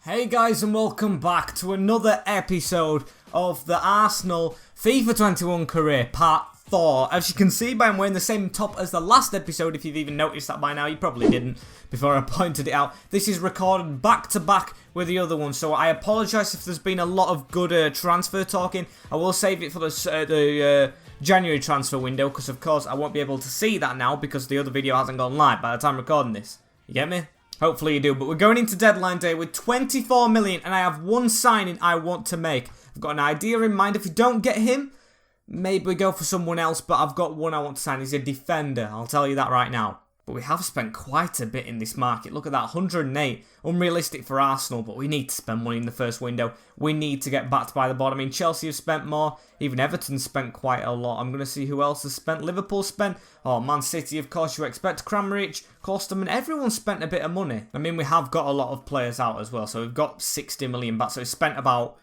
Hey guys, and welcome back to another episode of the Arsenal FIFA 21 career part 4. As you can see, I'm wearing the same top as the last episode. If you've even noticed that by now, you probably didn't before I pointed it out. This is recorded back to back with the other one, so I apologise if there's been a lot of good transfer talking. I will save it for the January transfer window, because of course I won't be able to see that now because the other video hasn't gone live by the time recording this. You get me? Hopefully you do, but we're going into deadline day with 24 million, and I have one signing I want to make. I've got an idea in mind. If we don't get him, maybe we go for someone else, but I've got one I want to sign. He's a defender, I'll tell you that right now. But we have spent quite a bit in this market. Look at that, 108. Unrealistic for Arsenal, but we need to spend money in the first window. We need to get backed by the board. I mean, Chelsea have spent more. Even Everton spent quite a lot. I'm going to see who else has spent. Liverpool spent. Oh, Man City, of course, you expect. Kramaric, Klosterman, everyone spent a bit of money. I mean, we have got a lot of players out as well. So we've got 60 million back. So we spent about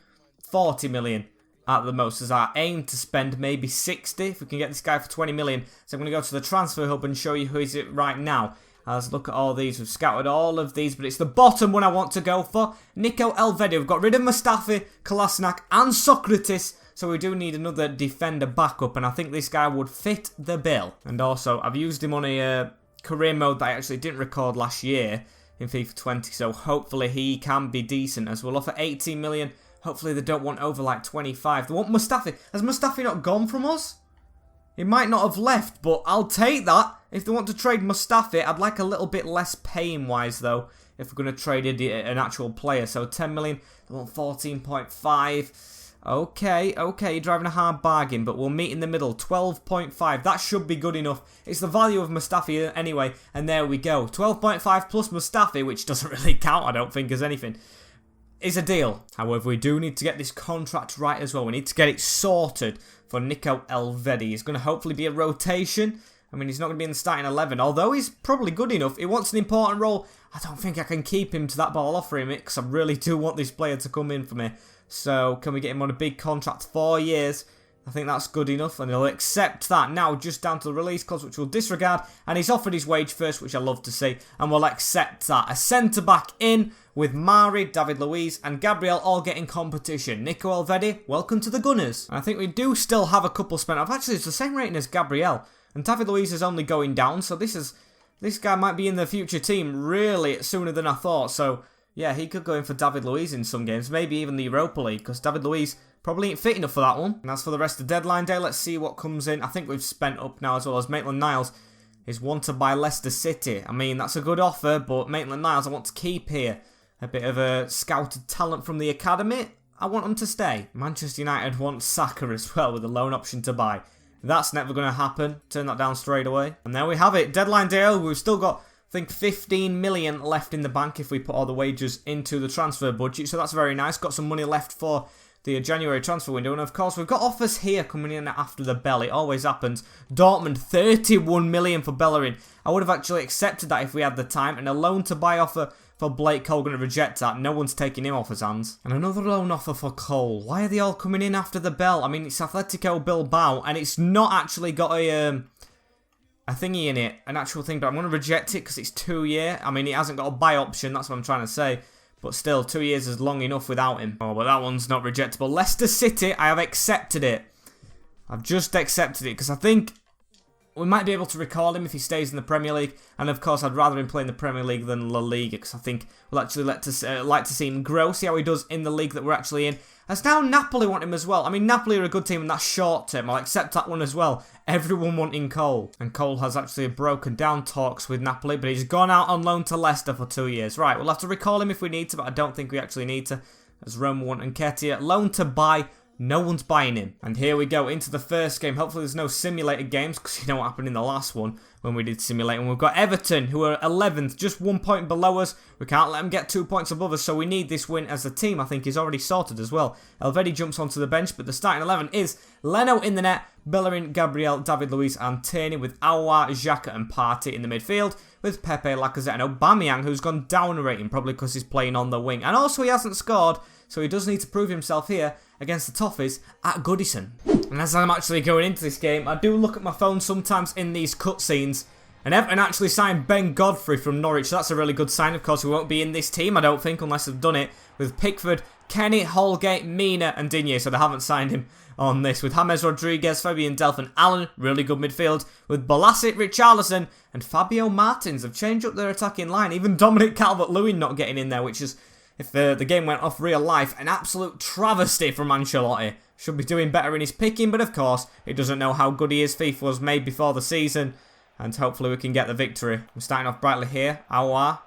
40 million. At the most, as our aim to spend maybe 60 if we can get this guy for 20 million. So I'm going to go to the transfer hub and show you who is it right now. Let's look at all these. We've scouted all of these, but it's the bottom one I want to go for. Nico, Elvedi. We've got rid of Mustafi, Kolasinac and Socrates. So we do need another defender backup, and I think this guy would fit the bill. And also, I've used him on a career mode that I actually didn't record last year in FIFA 20. So hopefully he can be decent, as we'll offer 18 million. Hopefully they don't want over like 25. They want Mustafi. Has Mustafi not gone from us? He might not have left, but I'll take that. If they want to trade Mustafi, I'd like a little bit less paying wise though, if we're going to trade an actual player. So 10 million, they want 14.5. Okay, you're driving a hard bargain, but we'll meet in the middle. 12.5, that should be good enough. It's the value of Mustafi anyway, and there we go. 12.5 plus Mustafi, which doesn't really count, I don't think, as anything. Is a deal. However, we do need to get this contract right as well. We need to get it sorted for Nico Elvedi. He's going to hopefully be a rotation. I mean, he's not going to be in the starting 11, although he's probably good enough. He wants an important role. I don't think I can keep him to that, but I'll offer him it because I really do want this player to come in for me. So, can we get him on a big contract? 4 years. I think that's good enough, and he'll accept that. Now, just down to the release clause, which we'll disregard, and he's offered his wage first, which I love to see, and we'll accept that. A centre-back in with Mari, David Luiz, and Gabriel all getting competition. Nico Elvedi, welcome to the Gunners. And I think we do still have a couple spent off. Actually, it's the same rating as Gabriel, and David Luiz is only going down, so this guy might be in the future team really sooner than I thought. So, yeah, he could go in for David Luiz in some games, maybe even the Europa League, because David Luiz probably ain't fit enough for that one. And as for the rest of deadline day, let's see what comes in. I think we've spent up now, as well as Maitland-Niles is wanted by Leicester City. I mean, that's a good offer, but Maitland-Niles I want to keep here. A bit of a scouted talent from the academy. I want him to stay. Manchester United want Saka as well with a loan option to buy. That's never going to happen. Turn that down straight away. And there we have it. Deadline day over. We've still got, I think, 15 million left in the bank if we put all the wages into the transfer budget. So that's very nice. Got some money left for the January transfer window. And of course, we've got offers here coming in after the bell. It always happens. Dortmund, 31 million for Bellerin. I would have actually accepted that if we had the time. And a loan to buy offer for Blake Cole, going to reject that. No one's taking him off his hands. And another loan offer for Cole. Why are they all coming in after the bell? I mean, it's Atletico Bilbao, and it's not actually got a thingy in it, an actual thing, but I'm going to reject it because it's 2 year. I mean, it hasn't got a buy option, that's what I'm trying to say. But still, 2 years is long enough without him. Oh, but that one's not rejectable. Leicester City, I have accepted it. I've just accepted it because I think we might be able to recall him if he stays in the Premier League. And of course, I'd rather him play in the Premier League than La Liga, because I think we'll actually like to see him grow, see how he does in the league that we're actually in. As now Napoli want him as well. I mean, Napoli are a good team, and that's short term. I'll accept that one as well. Everyone wanting Cole. And Cole has actually broken down talks with Napoli, but he's gone out on loan to Leicester for 2 years. Right, we'll have to recall him if we need to, but I don't think we actually need to. As Roma want Nketiah, loan to buy. No one's buying him. And here we go into the first game. Hopefully there's no simulated games, because you know what happened in the last one when we did simulate. And we've got Everton, who are 11th, just 1 point below us. We can't let them get 2 points above us, so we need this win as a team. I think is already sorted as well. Elvedi jumps onto the bench, but the starting 11 is Leno in the net, Bellerin, Gabriel, David Luiz and Tierney, with Aouar, Xhaka and Partey in the midfield, with Pepe, Lacazette and Aubameyang, who's gone down a rating, probably because he's playing on the wing. And also he hasn't scored, so he does need to prove himself here against the Toffees at Goodison. And as I'm actually going into this game, I do look at my phone sometimes in these cutscenes And Everton actually signed Ben Godfrey from Norwich, so that's a really good sign. Of course, we won't be in this team, I don't think, unless they've done it with Pickford, Kenny, Holgate, Mina and Digne, so they haven't signed him on this. With James Rodriguez, Fabian Delph and Allen, really good midfield. With Balasik, Richarlison and Fabio Martins have changed up their attacking line. Even Dominic Calvert-Lewin not getting in there, which is, if the game went off real life, an absolute travesty from Ancelotti. Should be doing better in his picking, but of course, he doesn't know how good he is. FIFA was made before the season, and hopefully we can get the victory. We're starting off brightly here. Aouar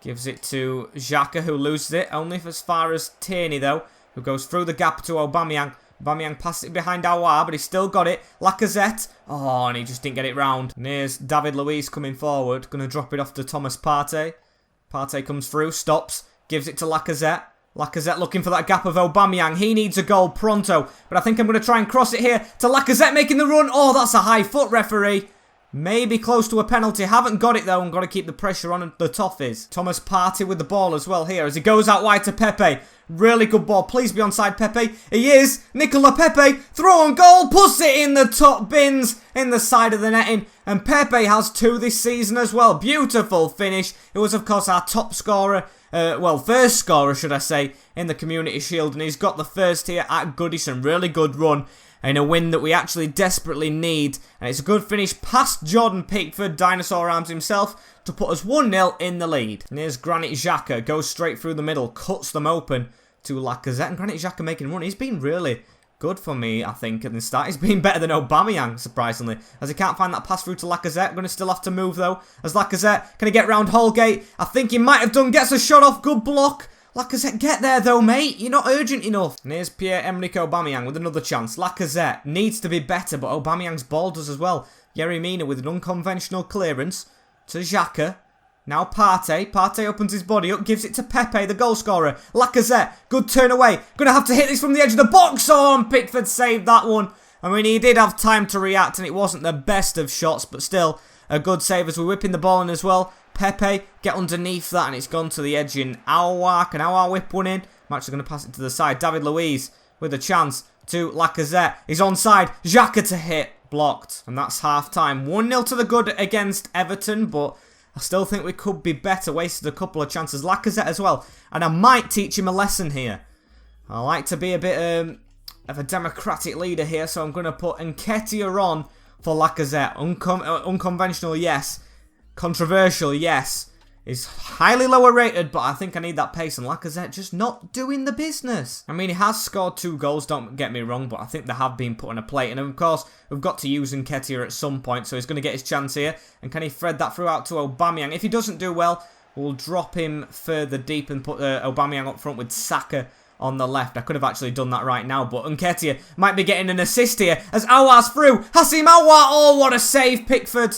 gives it to Xhaka, who loses it, only as far as Tierney though, who goes through the gap to Aubameyang. Aubameyang passes it behind Aouar, but he's still got it. Lacazette, oh, and he just didn't get it round. And here's David Luiz coming forward, going to drop it off to Thomas Partey. Partey comes through, stops, gives it to Lacazette. Lacazette looking for that gap of Aubameyang. He needs a goal pronto, but I think I'm going to try and cross it here to Lacazette making the run. Oh, that's a high foot, referee. Maybe close to a penalty. Haven't got it though, and got to keep the pressure on the Toffees. Thomas Partey with the ball as well here as he goes out wide to Pepe. Really good ball. Please be onside, Pepe. He is. Nicola Pepe. Throw on goal. Puts it in the top bins in the side of the netting. And Pepe has 2 this season as well. Beautiful finish. It was, of course, our top scorer. First scorer, should I say, in the Community Shield. And he's got the first here at Goodison. Really good run. In a win that we actually desperately need. And it's a good finish past Jordan Pickford, Dinosaur Arms himself, to put us 1-0 in the lead. And here's Granit Xhaka, goes straight through the middle, cuts them open to Lacazette. And Granit Xhaka making a run. He's been really good for me, I think, at the start. He's been better than Aubameyang, surprisingly, as he can't find that pass through to Lacazette. Going to still have to move, though, as Lacazette, can he get round Holgate? I think he might have done, gets a shot off, good block. Lacazette, get there though, mate. You're not urgent enough. And here's Pierre-Emerick Aubameyang with another chance. Lacazette needs to be better, but Aubameyang's ball does as well. Yerry Mina with an unconventional clearance to Xhaka. Now Partey. Partey opens his body up, gives it to Pepe, the goal scorer. Lacazette, good turn away. Going to have to hit this from the edge of the box. Oh, and Pickford saved that one. I mean, he did have time to react, and it wasn't the best of shots, but still a good save as we're whipping the ball in as well. Pepe, get underneath that, and it's gone to the edge in Aouar. Can Aouar whip one in? I'm actually going to pass it to the side. David Luiz with a chance to Lacazette. He's onside. Xhaka to hit. Blocked. And that's half-time. 1-0 to the good against Everton, but I still think we could be better. Wasted a couple of chances. Lacazette as well. And I might teach him a lesson here. I like to be a bit of a democratic leader here, so I'm going to put Nketiah on for Lacazette. Unconventional, yes. Controversial, yes. Is highly lower rated, but I think I need that pace, and Lacazette just not doing the business. I mean, he has scored 2 goals, don't get me wrong, but I think they have been put on a plate, and of course, we've got to use Nketiah at some point, so he's going to get his chance here, and can he thread that through out to Aubameyang? If he doesn't do well, we'll drop him further deep and put Aubameyang up front with Saka on the left. I could have actually done that right now, but Nketiah might be getting an assist here, as Aouar's through. Hassim Aouar, oh, what a save, Pickford.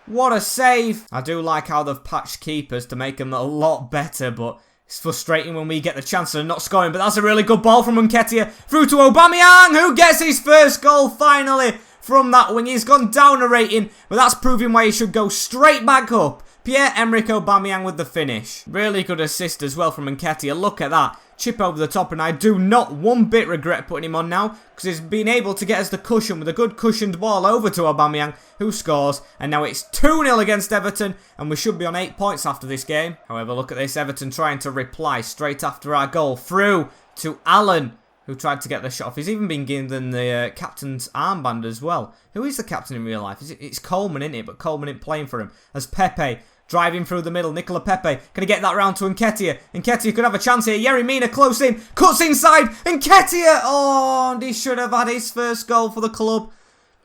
What a save. I do like how they've patched keepers to make them a lot better, but it's frustrating when we get the chance of not scoring. But that's a really good ball from Nketiah through to Aubameyang, who gets his first goal finally from that wing. He's gone down a rating, but that's proving why he should go straight back up. Pierre-Emerick Aubameyang with the finish. Really good assist as well from Nketiah. Look at that. Chip over the top, and I do not one bit regret putting him on now, because he's been able to get us the cushion with a good cushioned ball over to Aubameyang, who scores, and now it's 2-0 against Everton, and we should be on 8 points after this game. However, look at this, Everton trying to reply straight after our goal, through to Allen, who tried to get the shot off. He's even been given the captain's armband as well. Who is the captain in real life? It's Coleman, isn't it? But Coleman ain't playing for him, as Pepe driving through the middle. Nicola Pepe. Can he get that round to Nketiah? Nketiah could have a chance here. Yerry Mina close in. Cuts inside. Nketiah. Oh, and he should have had his first goal for the club.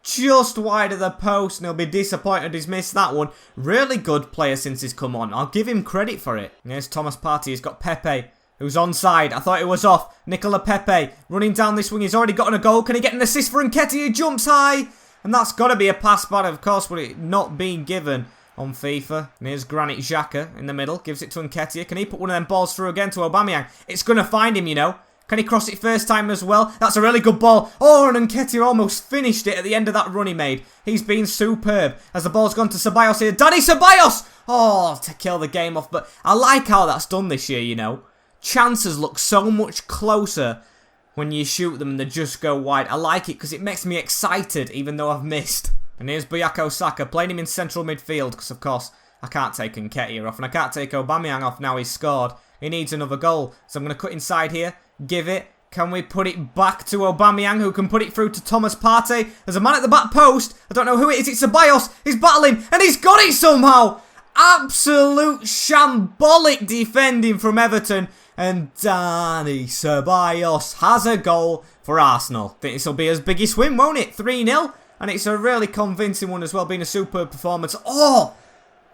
Just wide of the post. And he'll be disappointed he's missed that one. Really good player since he's come on. I'll give him credit for it. And here's Thomas Partey. He's got Pepe, who's onside. I thought it was off. Nicola Pepe running down this wing. He's already gotten a goal. Can he get an assist for Nketiah? He jumps high. And that's got to be a pass, but of course, with it not being given on FIFA. And here's Granit Xhaka in the middle. Gives it to Nketiah. Can he put one of them balls through again to Aubameyang? It's going to find him, you know. Can he cross it first time as well? That's a really good ball. Oh, and Nketiah almost finished it at the end of that run he made. He's been superb. As the ball's gone to Ceballos here. Danny Ceballos! Oh, to kill the game off. But I like how that's done this year, you know. Chances look so much closer when you shoot them and they just go wide. I like it because it makes me excited even though I've missed. And here's Bukayo Saka, playing him in central midfield, because of course I can't take Nketiah off, and I can't take Aubameyang off now he's scored. He needs another goal. So I'm going to cut inside here, give it. Can we put it back to Aubameyang, who can put it through to Thomas Partey? There's a man at the back post. I don't know who it is. It's Ceballos. He's battling, and he's got it somehow. Absolute shambolic defending from Everton. And Dani Ceballos has a goal for Arsenal. I think this will be his biggest win, won't it? 3-0. And it's a really convincing one as well, being a superb performance. Oh,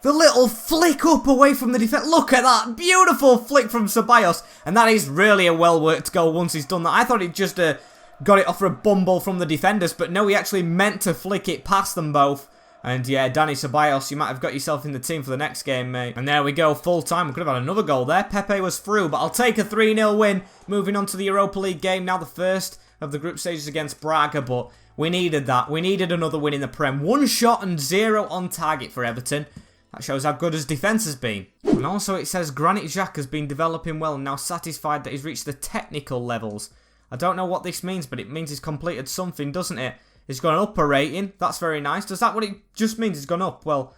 the little flick up away from the defence. Look at that. Beautiful flick from Ceballos. And that is really a well-worked goal once he's done that. I thought he'd just got it off for a bumble from the defenders. But no, he actually meant to flick it past them both. And yeah, Dani Ceballos, you might have got yourself in the team for the next game, mate. And there we go, full time. We could have had another goal there. Pepe was through, but I'll take a 3-0 win. Moving on to the Europa League game. Now the first of the group stages against Braga, but we needed that. We needed another win in the Prem. 1 shot and 0 on target for Everton. That shows how good his defence has been. And also it says Granit Xhaka has been developing well and now satisfied that he's reached the technical levels. I don't know what this means, but it means he's completed something, doesn't it? He's got an upper rating. That's very nice. Does that what it just means? He's gone up? Well,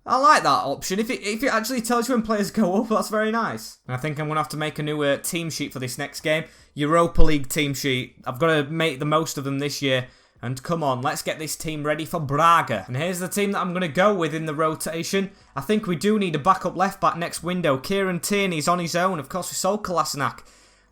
I like that option. If it actually tells you when players go up, that's very nice. And I think I'm going to have to make a new team sheet for this next game. Europa League team sheet. I've got to make the most of them this year. And come on, let's get this team ready for Braga. And here's the team that I'm going to go with in the rotation. I think we do need a backup left back next window. Kieran Tierney's on his own. Of course, we sold Kolasinac.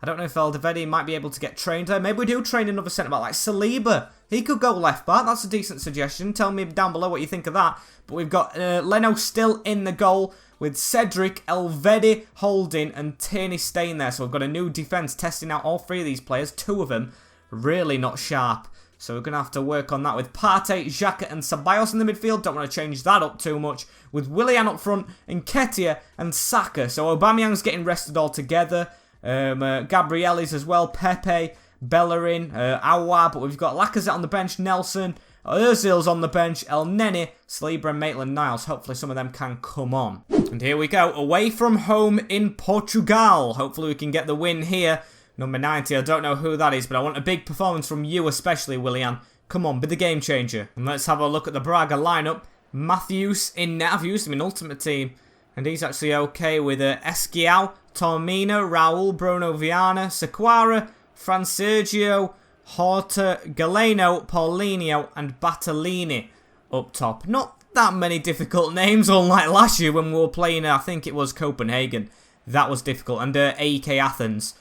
I don't know if Elvedi might be able to get trained there. Maybe we do train another centre-back like Saliba. He could go left back. That's a decent suggestion. Tell me down below what you think of that. But we've got Leno still in the goal with Cedric, Elvedi, Holding and Tierney staying there. So we've got a new defence testing out all 3 of these players. 2 of them really not sharp. So we're going to have to work on that with Partey, Xhaka and Ceballos in the midfield. Don't want to change that up too much. With Willian up front, Nketiah and Saka. So Aubameyang's getting rested all together. Gabriel's as well, Pepe, Bellerin, Aouar, but we've got Lacazette on the bench, Nelson, Ozil's on the bench, El Neni, Saliba and Maitland-Niles. Hopefully some of them can come on. And here we go, away from home in Portugal. Hopefully we can get the win here. Number 90, I don't know who that is, but I want a big performance from you especially, Willian. Come on, be the game changer. And let's have a look at the Braga lineup. Matthews in net, I've used him in Ultimate Team. And he's actually okay with Esquiao, Tormina, Raul, Bruno Viana, Sequara, Fran Sergio, Horta, Galeno, Paulinho and Battaglini up top. Not that many difficult names, unlike last year when we were playing, I think it was Copenhagen. That was difficult. And AEK Athens.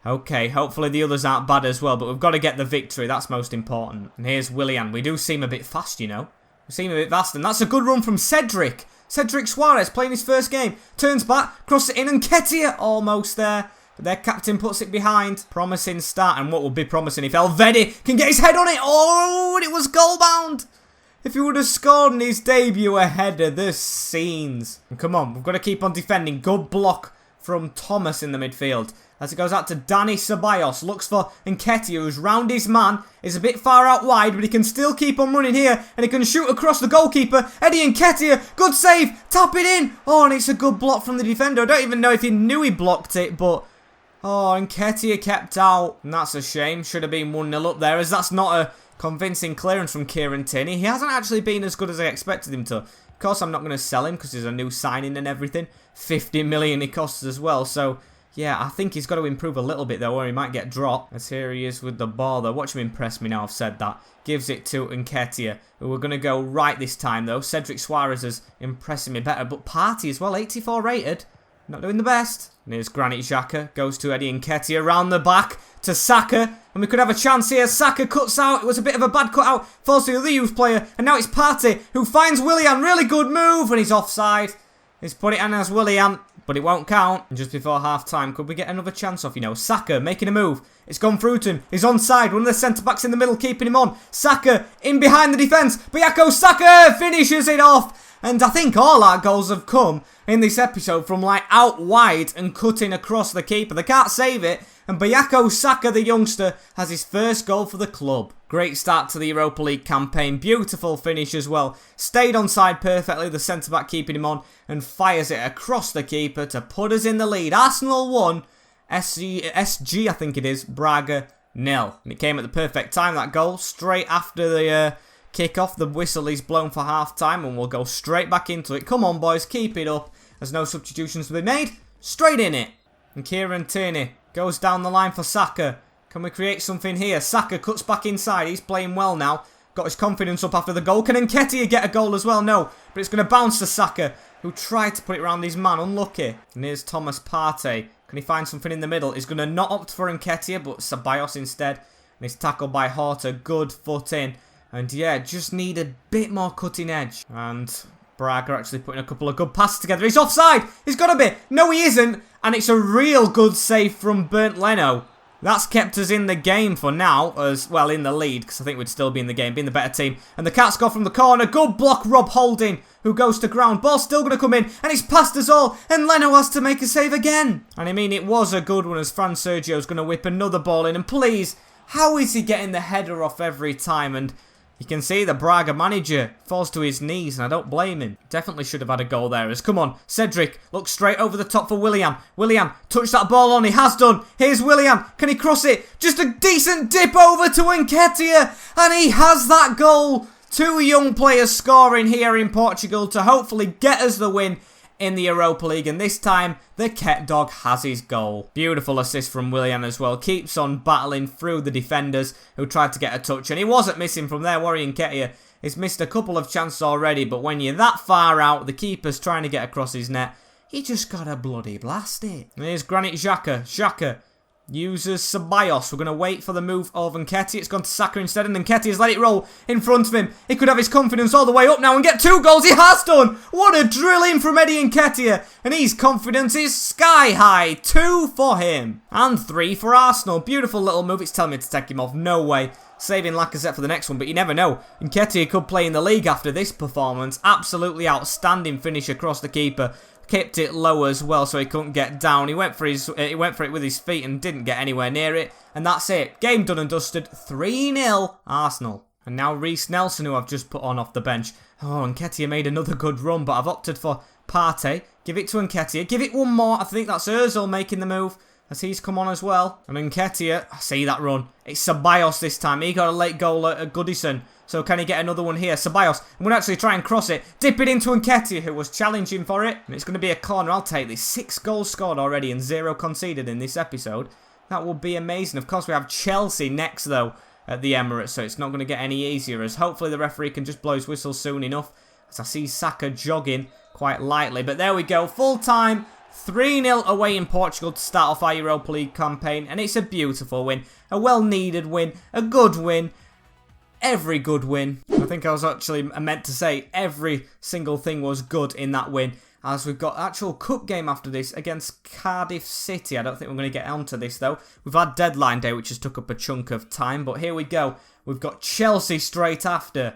Okay, hopefully the others aren't bad as well, but we've got to get the victory. That's most important. And here's Willian. We do seem a bit fast, you know. We seem a bit fast, and that's a good run from Cedric. Cedric Suarez playing his first game. Turns back, crosses it in, and Nketiah almost there. But their captain puts it behind. Promising start, and what would be promising if Elvedi can get his head on it. Oh, and it was goal bound. If he would have scored in his debut ahead of the scenes. And come on, we've got to keep on defending. Good block from Thomas in the midfield. As it goes out to Dani Ceballos. Looks for Nketiah, who's round his man. Is a bit far out wide, but he can still keep on running here. And he can shoot across the goalkeeper. Eddie Nketiah. Good save. Tap it in. Oh, and it's a good block from the defender. I don't even know if he knew he blocked it, but... Oh, Nketiah kept out. And that's a shame. Should have been 1-0 up there, as that's not a convincing clearance from Kieran Tierney. He hasn't actually been as good as I expected him to. Of course, I'm not going to sell him because he's a new signing and everything. 50 million he costs as well, so... Yeah, I think he's got to improve a little bit though, or he might get dropped. As here he is with the ball though. Watch him impress me now, I've said that. Gives it to Nketiah, who we're going to go right this time though. Cedric Suarez is impressing me better, but Partey as well, 84 rated. Not doing the best. And here's Granit Xhaka, goes to Eddie Nketiah, round the back to Saka. And we could have a chance here. Saka cuts out, it was a bit of a bad cut out. Falls to the other youth player, and now it's Partey, who finds Willian. Really good move, and he's offside. He's put it in as Willian. But it won't count. And just before half-time, could we get another chance off? You know, Saka making a move. It's gone through to him. He's onside. One of the centre-backs in the middle keeping him on. Saka in behind the defence. Bukayo Saka finishes it off. And I think all our goals have come in this episode from like out wide and cutting across the keeper. They can't save it. And Bukayo Saka, the youngster, has his first goal for the club. Great start to the Europa League campaign. Beautiful finish as well. Stayed onside perfectly, the centre-back keeping him on, and fires it across the keeper to put us in the lead. Arsenal 1, SG I think it is, Braga 0. And it came at the perfect time, that goal, straight after the kick off. The whistle is blown for half-time and we'll go straight back into it. Come on, boys, keep it up. There's no substitutions to be made. Straight in it. And Kieran Tierney goes down the line for Saka. Can we create something here? Saka cuts back inside. He's playing well now. Got his confidence up after the goal. Can Nketiah get a goal as well? No. But it's going to bounce to Saka, who tried to put it around his man. Unlucky. And here's Thomas Partey. Can he find something in the middle? He's going to not opt for Nketiah, but Ceballos instead. And he's tackled by Horta. Good foot in. And yeah, just need a bit more cutting edge. And Braga actually putting a couple of good passes together. He's offside. He's got to be. No, he isn't. And it's a real good save from Bernd Leno. That's kept us in the game for now, as well in the lead, because I think we'd still be in the game, being the better team. And the Cats go from the corner. Good block, Rob Holding, who goes to ground. Ball's still going to come in, and he's passed us all, and Leno has to make a save again. And I mean, it was a good one, as Fran Sergio's going to whip another ball in. And please, how is he getting the header off every time? And you can see the Braga manager falls to his knees, and I don't blame him. Definitely should have had a goal there. As come on, Cedric looks straight over the top for William. William, touch that ball on. He has done. Here's William. Can he cross it? Just a decent dip over to Nketiah, and he has that goal. Two young players scoring here in Portugal to hopefully get us the win in the Europa League, and this time the Ket Dog has his goal. Beautiful assist from Willian as well. Keeps on battling through the defenders who tried to get a touch, and he wasn't missing from there. Warren Nketiah has missed a couple of chances already, but when you're that far out, the keeper's trying to get across his net, he just got to bloody blast it. And here's Granit Xhaka. Xhaka uses Ceballos. We're going to wait for the move of Nketiah. It's gone to Saka instead, and Nketiah's let it roll in front of him. He could have his confidence all the way up now and get 2 goals. He has done. What a drill in from Eddie Nketiah. And his confidence is sky high. 2 for him. And 3 for Arsenal. Beautiful little move. It's telling me to take him off. No way. Saving Lacazette for the next one, but you never know. Nketiah could play in the league after this performance. Absolutely outstanding finish across the keeper. Kept it low as well so he couldn't get down. He went for it with his feet and didn't get anywhere near it. And that's it. Game done and dusted. 3-0 Arsenal. And now Reece Nelson, who I've just put on off the bench. Oh, Nketiah made another good run, but I've opted for Partey. Give it to Nketiah. Give it one more. I think that's Ozil making the move as he's come on as well. And Nketiah, I see that run. It's Ceballos this time. He got a late goal at Goodison. So can he get another one here? Ceballos, I'm going to actually try and cross it. Dip it into Nketiah, who was challenging for it. And it's going to be a corner. I'll take this. 6 goals scored already and 0 conceded in this episode. That would be amazing. Of course, we have Chelsea next, though, at the Emirates. So it's not going to get any easier, as hopefully the referee can just blow his whistle soon enough. As I see Saka jogging quite lightly. But there we go. Full time. 3-0 away in Portugal to start off our Europa League campaign. And it's a beautiful win. A well-needed win. A good win. Every good win. I think I was actually meant to say every single thing was good in that win, as we've got actual cup game after this against Cardiff City. I don't think we're going to get onto this though. We've had deadline day, which has took up a chunk of time, but here we go. We've got Chelsea straight after.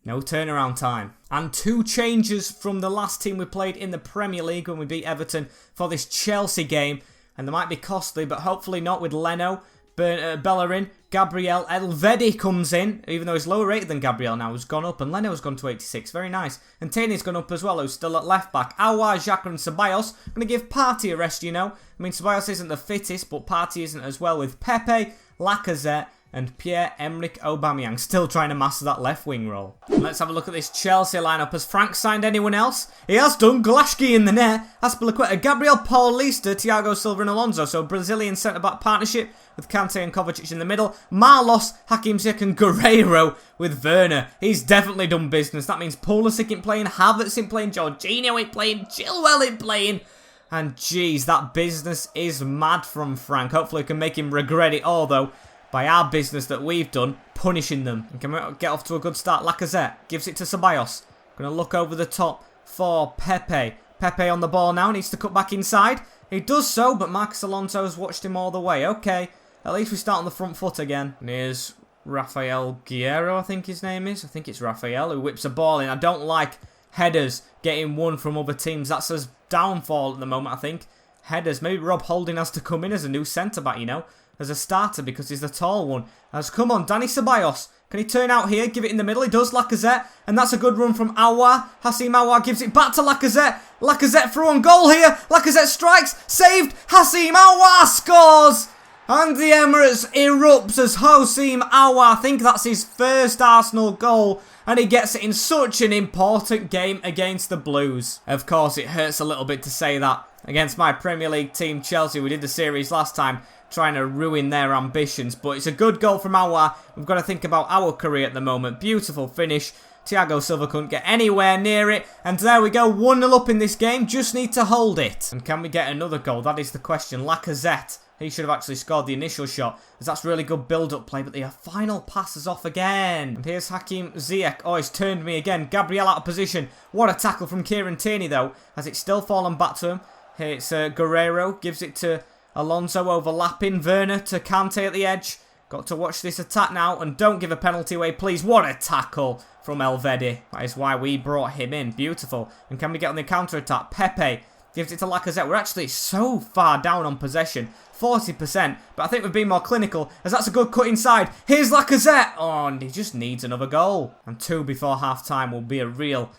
No turnaround time. And 2 changes from the last team we played in the Premier League when we beat Everton for this Chelsea game. And they might be costly, but hopefully not with Leno. Bellerin, Gabriel, Elvedi comes in, even though he's lower rated than Gabriel now, who's gone up, and Leno's gone to 86, very nice. And Tierney's gone up as well, who's still at left back. Aouar, Xhaka and Ceballos, I'm going to give Partey a rest, you know. I mean, Ceballos isn't the fittest, but Partey isn't as well, with Pepe, Lacazette, and Pierre-Emerick Aubameyang still trying to master that left wing role. And let's have a look at this Chelsea lineup. Has Frank signed anyone else? He has done. Glashki in the net. Aspilicueta, Gabriel Paulista, Thiago Silva and Alonso. So Brazilian centre-back partnership with Kante and Kovacic in the middle. Marlos, Hakim Ziyech and Guerreiro with Werner. He's definitely done business. That means Pulisic ain't playing, Havertz ain't playing, Jorginho ain't playing, Chilwell ain't playing. And geez, that business is mad from Frank. Hopefully we can make him regret it all though, by our business that we've done, punishing them. And can we get off to a good start? Lacazette gives it to Ceballos. Going to look over the top for Pepe. Pepe on the ball now, needs to cut back inside. He does so, but Marcos Alonso has watched him all the way. Okay, at least we start on the front foot again. And here's Rafael Guerreiro, I think his name is. I think it's Rafael, who whips a ball in. I don't like headers getting won from other teams. That's his downfall at the moment, I think. Headers. Maybe Rob Holding has to come in as a new centre-back, you know, as a starter because he's the tall one. As come on, Dani Ceballos. Can he turn out here? Give it in the middle. He does. Lacazette. And that's a good run from Aouar. Hasim Aouar gives it back to Lacazette. Lacazette through on goal here. Lacazette strikes. Saved. Hasim Aouar scores. And the Emirates erupts as Houssem Aouar, I think that's his first Arsenal goal, and he gets it in such an important game against the Blues. Of course, it hurts a little bit to say that. Against my Premier League team, Chelsea, we did the series last time, trying to ruin their ambitions. But it's a good goal from Aouar. We've got to think about our career at the moment. Beautiful finish. Thiago Silva couldn't get anywhere near it. And there we go, 1-0 up in this game. Just need to hold it. And can we get another goal? That is the question. Lacazette. He should have actually scored the initial shot, as that's really good build-up play, but the final pass is off again. And here's Hakim Ziyech. Oh, he's turned me again. Gabriel out of position. What a tackle from Kieran Tierney, though, as it's still fallen back to him. Here it's Guerreiro, gives it to Alonso, overlapping. Werner to Kante at the edge. Got to watch this attack now, and don't give a penalty away, please. What a tackle from Elvedi. That is why we brought him in. Beautiful. And can we get on the counter-attack? Pepe gives it to Lacazette. We're actually so far down on possession. 40%, but I think we've been more clinical, as that's a good cut inside. Here's Lacazette. Oh, and he just needs another goal. And 2 before half-time will be a real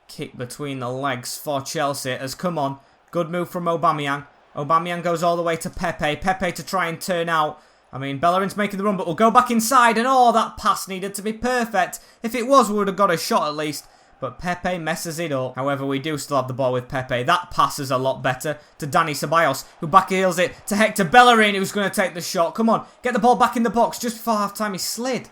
kick between the legs for Chelsea, as come on. Good move from Aubameyang. Aubameyang goes all the way to Pepe. Pepe to try and turn out. I mean, Bellerin's making the run, but we'll go back inside, and oh, that pass needed to be perfect. If it was, we would have got a shot at least. But Pepe messes it up. However, we do still have the ball with Pepe. That pass is a lot better to Dani Ceballos, who backheels it to Hector Bellerin, who's going to take the shot. Come on, get the ball back in the box. Just before half-time, he slid.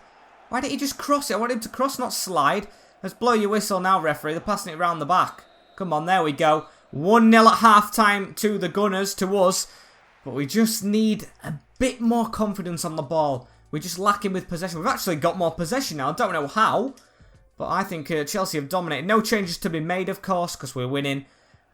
Why didn't he just cross it? I want him to cross, not slide. Let's blow your whistle now, referee. They're passing it around the back. Come on, there we go. 1-0 at half-time to the Gunners, to us. But we just need a bit more confidence on the ball. We're just lacking with possession. We've actually got more possession now. I don't know how. But I think Chelsea have dominated. No changes to be made, of course, because we're winning.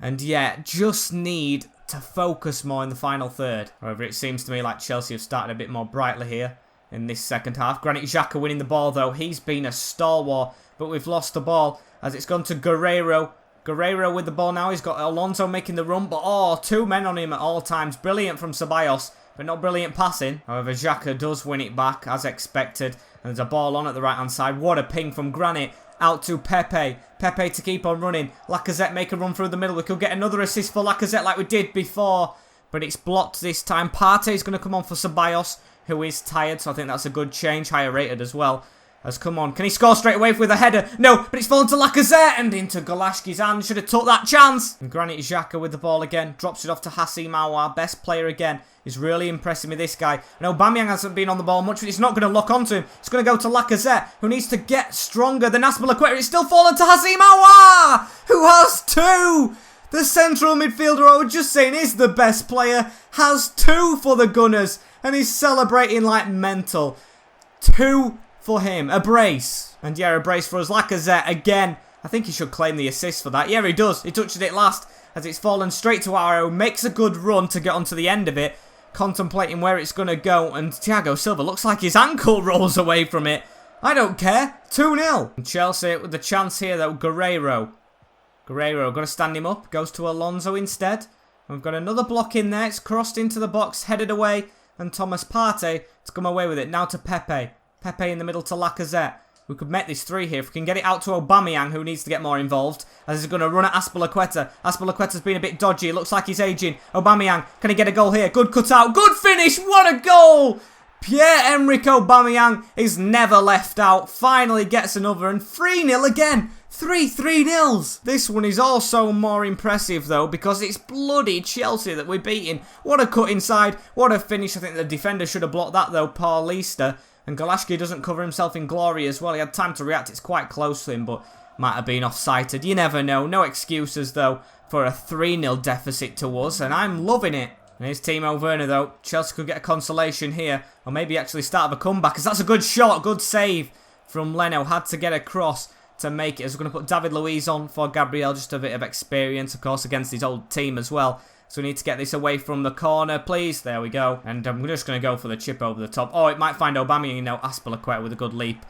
And yeah, just need to focus more in the final third. However, it seems to me like Chelsea have started a bit more brightly here in this second half. Granit Xhaka winning the ball, though. He's been a stalwart, but we've lost the ball as it's gone to Guerreiro. Guerreiro with the ball now. He's got Alonso making the run, but oh, 2 men on him at all times. Brilliant from Ceballos, but not brilliant passing. However, Xhaka does win it back, as expected. And there's a ball on at the right-hand side. What a ping from Granit. Out to Pepe. Pepe to keep on running. Lacazette make a run through the middle. We could get another assist for Lacazette like we did before. But it's blocked this time. Partey's going to come on for Ceballos, who is tired. So I think that's a good change. Higher rated as well. As come on. Can he score straight away with a header? No, but it's fallen to Lacazette and into Golashki's hand. Should have took that chance. And Granit Xhaka with the ball again. Drops it off to Houssem Aouar. Best player again. Is really impressing me, this guy. And Aubameyang hasn't been on the ball much, but it's not going to lock onto him. It's going to go to Lacazette, who needs to get stronger than Azpilicueta. It's still fallen to Houssem Aouar, who has 2. The central midfielder, I was just saying, is the best player. Has 2 for the Gunners, and he's celebrating like mental. 2 for him. A brace. And yeah, a brace for us. Lacazette again. I think he should claim the assist for that. Yeah, he does. He touched it last, as it's fallen straight to Aouar. Makes a good run to get onto the end of it. Contemplating where it's going to go, and Thiago Silva looks like his ankle rolls away from it. I don't care. 2-0. And Chelsea with the chance here, though. Guerreiro, got to stand him up. Goes to Alonso instead. We've got another block in there. It's crossed into the box, headed away, and Thomas Partey to come away with it. Now to Pepe. Pepe in the middle to Lacazette. We could make this 3 here if we can get it out to Aubameyang, who needs to get more involved, as he's going to run at Azpilicueta. Azpilicueta's been a bit dodgy. It looks like he's aging. Aubameyang, can he get a goal here? Good cut out. Good finish. What a goal! Pierre-Emerick Aubameyang is never left out. Finally gets another, and 3-0 again. 3-0s. This one is also more impressive, though, because it's bloody Chelsea that we're beating. What a cut inside. What a finish. I think the defender should have blocked that, though, Paul Leicester. And Golashki doesn't cover himself in glory as well. He had time to react. It's quite close to him, but might have been off-sighted. You never know. No excuses, though, for a 3-0 deficit to us, and I'm loving it. And here's Timo Werner, though. Chelsea could get a consolation here, or maybe actually start of a comeback, because that's a good shot, good save from Leno. Had to get across to make it, as we're going to put David Luiz on for Gabriel. Just a bit of experience, of course, against his old team as well. So we need to get this away from the corner, please. There we go. And I'm just going to go for the chip over the top. Oh, it might find Aubameyang, you know, Azpilicueta with a good leap.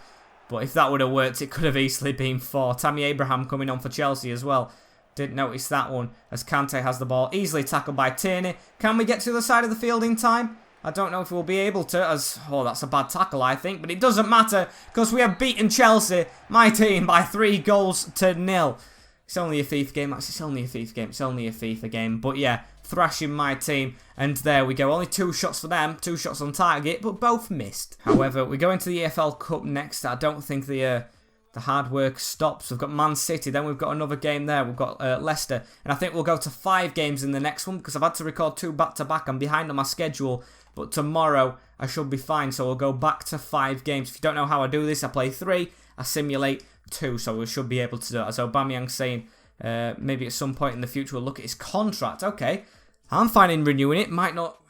But if that would have worked, it could have easily been 4. Tammy Abraham coming on for Chelsea as well. Didn't notice that one, as Kante has the ball. Easily tackled by Tierney. Can we get to the side of the field in time? I don't know if we'll be able to, as, oh, that's a bad tackle, I think. But it doesn't matter, because we have beaten Chelsea, my team, by 3-0. It's only a FIFA game. It's only a FIFA game. It's only a FIFA game. But yeah, thrashing my team. And there we go. Only 2 shots for them. 2 shots on target, but both missed. However, we go into the EFL Cup next. I don't think the hard work stops. We've got Man City. Then we've got another game there. We've got Leicester. And I think we'll go to 5 games in the next one because I've had to record 2 back-to-back. I'm behind on my schedule. But tomorrow, I should be fine. So we'll go back to 5 games. If you don't know how I do this, I play 3. I simulate 2. So we should be able to do it. As Aubameyang's saying, maybe at some point in the future we'll look at his contract. Okay, I'm fine in renewing it. Might not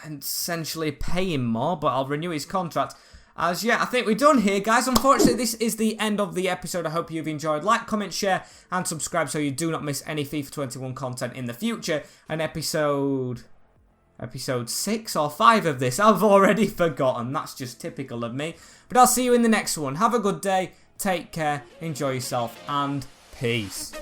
essentially pay him more, but I'll renew his contract. As yeah, I think we're done here, guys. Unfortunately, this is the end of the episode. I hope you've enjoyed. Like, comment, share, and subscribe so you do not miss any FIFA 21 content in the future. And episode 6 or 5 of this, I've already forgotten. That's just typical of me. But I'll see you in the next one. Have a good day. Take care. Enjoy yourself. And peace.